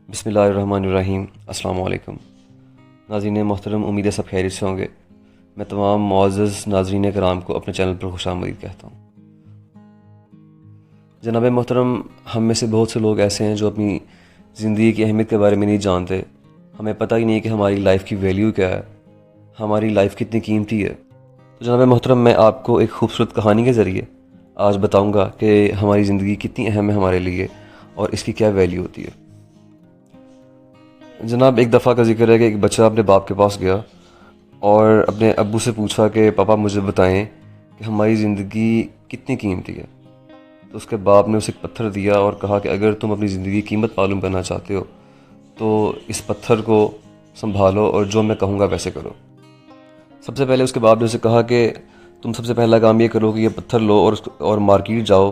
بسم اللہ الرحمن الرحیم۔ السلام علیکم ناظرین محترم، امید ہے سب خیریت سے ہوں گے۔ میں تمام معزز ناظرین کرام کو اپنے چینل پر خوش آمدید کہتا ہوں۔ جناب محترم، ہم میں سے بہت سے لوگ ایسے ہیں جو اپنی زندگی کی اہمیت کے بارے میں نہیں جانتے۔ ہمیں پتہ ہی نہیں کہ ہماری لائف کی ویلیو کیا ہے، ہماری لائف کتنی قیمتی ہے۔ تو جناب محترم، میں آپ کو ایک خوبصورت کہانی کے ذریعے آج بتاؤں گا کہ ہماری زندگی کتنی اہم ہے ہمارے لیے اور اس کی کیا ویلیو ہوتی ہے۔ جناب، ایک دفعہ کا ذکر ہے کہ ایک بچہ اپنے باپ کے پاس گیا اور اپنے ابو سے پوچھا کہ پاپا مجھے بتائیں کہ ہماری زندگی کتنی قیمتی ہے۔ تو اس کے باپ نے اسے ایک پتھر دیا اور کہا کہ اگر تم اپنی زندگی کی قیمت معلوم کرنا چاہتے ہو تو اس پتھر کو سنبھالو اور جو میں کہوں گا ویسے کرو۔ سب سے پہلے اس کے باپ نے اسے کہا کہ تم سب سے پہلا کام یہ کرو کہ یہ پتھر لو اور مارکیٹ جاؤ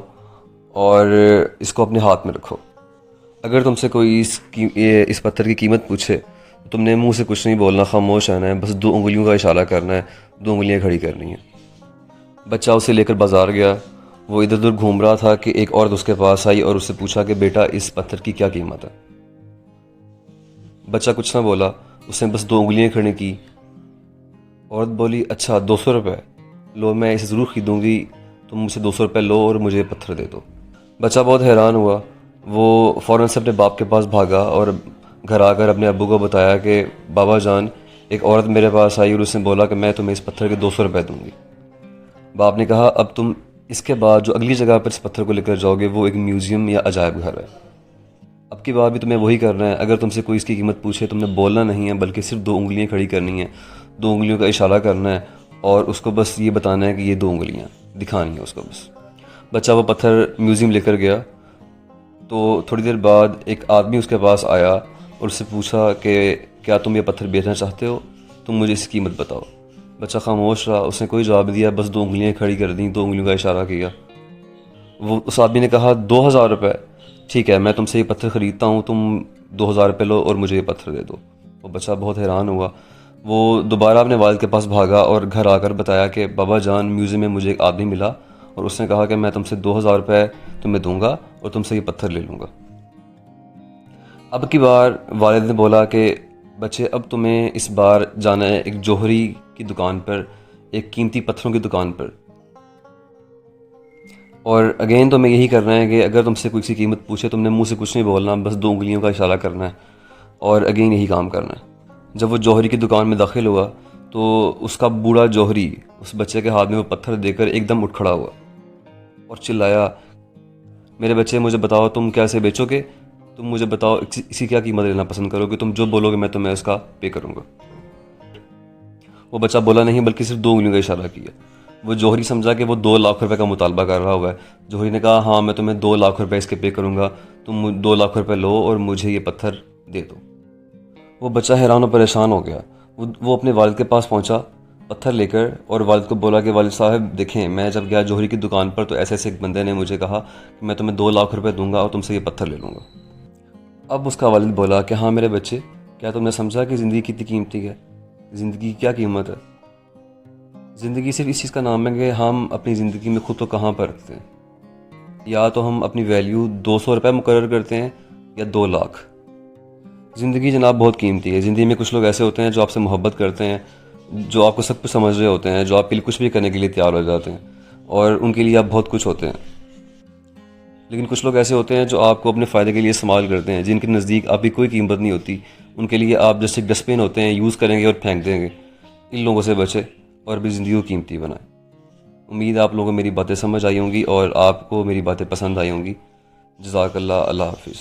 اور اس کو اپنے ہاتھ میں رکھو۔ اگر تم سے کوئی اس پتھر کی قیمت پوچھے تو تم نے منہ سے کچھ نہیں بولنا، خاموش رہنا ہے، بس 2 انگلیوں کا اشارہ کرنا ہے، 2 انگلیاں کھڑی کرنی ہیں۔ بچہ اسے لے کر بازار گیا۔ وہ ادھر ادھر گھوم رہا تھا کہ ایک عورت اس کے پاس آئی اور اس سے پوچھا کہ بیٹا اس پتھر کی کیا قیمت ہے۔ بچہ کچھ نہ بولا، اس نے بس 2 انگلیاں کھڑی کی۔ عورت بولی اچھا 200 روپے، لو میں اسے ضرور خریدوں گی، تم مجھ سے 200 روپے لو اور مجھے پتھر دے دو۔ بچہ بہت حیران ہوا۔ وہ فوراً سے اپنے باپ کے پاس بھاگا اور گھر آ کر اپنے ابو کو بتایا کہ بابا جان، ایک عورت میرے پاس آئی اور اس نے بولا کہ میں تمہیں اس پتھر کے 200 روپے دوں گی۔ باپ نے کہا اب تم اس کے بعد جو اگلی جگہ پر اس پتھر کو لے کر جاؤ گے وہ ایک میوزیم یا عجائب گھر ہے۔ اب کی بار بھی تمہیں وہی کرنا ہے۔ اگر تم سے کوئی اس کی قیمت پوچھے تم نے بولنا نہیں ہے بلکہ صرف 2 انگلیاں کھڑی کرنی ہیں، 2 انگلیوں کا اشارہ کرنا ہے اور اس کو بس یہ بتانا ہے کہ یہ 2 انگلیاں دکھانی ہیں اس کو بس۔ بچہ وہ پتھر میوزیم لے کر گیا۔ تو تھوڑی دیر بعد ایک آدمی اس کے پاس آیا اور اس سے پوچھا کہ کیا تم یہ پتھر بیچنا چاہتے ہو، تم مجھے اس کی قیمت بتاؤ۔ بچہ خاموش رہا، اس نے کوئی جواب دیا، بس 2 انگلیاں کھڑی کر دیں، 2 انگلیوں کا اشارہ کیا۔ اس آدمی نے کہا 2000 روپے، ٹھیک ہے میں تم سے یہ پتھر خریدتا ہوں، تم 2000 روپے لو اور مجھے یہ پتھر دے دو۔ وہ بچہ بہت حیران ہوا۔ وہ دوبارہ اپنے والد کے پاس بھاگا اور گھر آ کر بتایا کہ بابا جان، میوزیم میں مجھے ایک آدمی ملا اور اس نے کہا کہ میں تم سے 2000 روپے تمہیں دوں گا اور تم سے یہ پتھر لے لوں گا۔ اب کی بار والد نے بولا کہ بچے اب تمہیں اس بار جانا ہے ایک جوہری کی دکان پر، ایک قیمتی پتھروں کی دکان پر، اور اگین تمہیں یہی کرنا ہے کہ اگر تم سے کوئی سی قیمت پوچھے تم نے منہ سے کچھ نہیں بولنا، بس 2 انگلیوں کا اشارہ کرنا ہے اور اگین یہی کام کرنا ہے۔ جب وہ جوہری کی دکان میں داخل ہوا تو اس کا بوڑھا جوہری اس بچے کے ہاتھ میں وہ پتھر دے کر ایک دم اٹھ کھڑا ہوا اور چلایا، میرے بچے مجھے بتاؤ تم کیسے بیچو گے، تم مجھے بتاؤ اسی کیا قیمت لینا پسند کرو گے، تم جو بولو گے میں تمہیں اس کا پے کروں گا۔ وہ بچہ بولا نہیں بلکہ صرف 2 انگلیوں کا اشارہ کیا۔ وہ جوہری سمجھا کہ وہ 2 لاکھ روپے کا مطالبہ کر رہا ہوا ہے۔ جوہری نے کہا ہاں میں تمہیں 2 لاکھ روپے اس کے پے کروں گا، تم 2 لاکھ روپے لو اور مجھے یہ پتھر دے دو۔ وہ بچہ حیران و پریشان ہو گیا۔ وہ اپنے والد کے پاس پہنچا پتھر لے کر اور والد کو بولا کہ والد صاحب دیکھیں، میں جب گیا جوہری کی دکان پر تو ایسے ایک بندے نے مجھے کہا کہ میں تمہیں 2 لاکھ روپے دوں گا اور تم سے یہ پتھر لے لوں گا۔ اب اس کا والد بولا کہ ہاں میرے بچے، کیا تم نے سمجھا کہ زندگی کتنی قیمتی ہے، زندگی کی کیا قیمت ہے؟ زندگی صرف اس چیز کا نام ہے کہ ہم اپنی زندگی میں خود کو کہاں پر رکھتے ہیں۔ یا تو ہم اپنی ویلیو 200 روپے مقرر کرتے ہیں یا 2 لاکھ۔ زندگی جناب بہت قیمتی ہے۔ زندگی میں کچھ لوگ ایسے ہوتے ہیں جو آپ سے محبت کرتے ہیں، جو آپ کو سب کچھ سمجھ رہے ہوتے ہیں، جو آپ کے لیے کچھ بھی کرنے کے لیے تیار ہو جاتے ہیں اور ان کے لیے آپ بہت کچھ ہوتے ہیں۔ لیکن کچھ لوگ ایسے ہوتے ہیں جو آپ کو اپنے فائدے کے لیے استعمال کرتے ہیں، جن کے نزدیک آپ کی کوئی قیمت نہیں ہوتی، ان کے لیے آپ جیسے ڈسٹ بن ہوتے ہیں، یوز کریں گے اور پھینک دیں گے۔ ان لوگوں سے بچے اور اپنی زندگی کو قیمتی بنائیں۔ امید آپ لوگوں کو میری باتیں سمجھ آئی ہوں گی اور آپ کو میری باتیں پسند آئی ہوں گی۔ جزاک اللہ، اللہ حافظ۔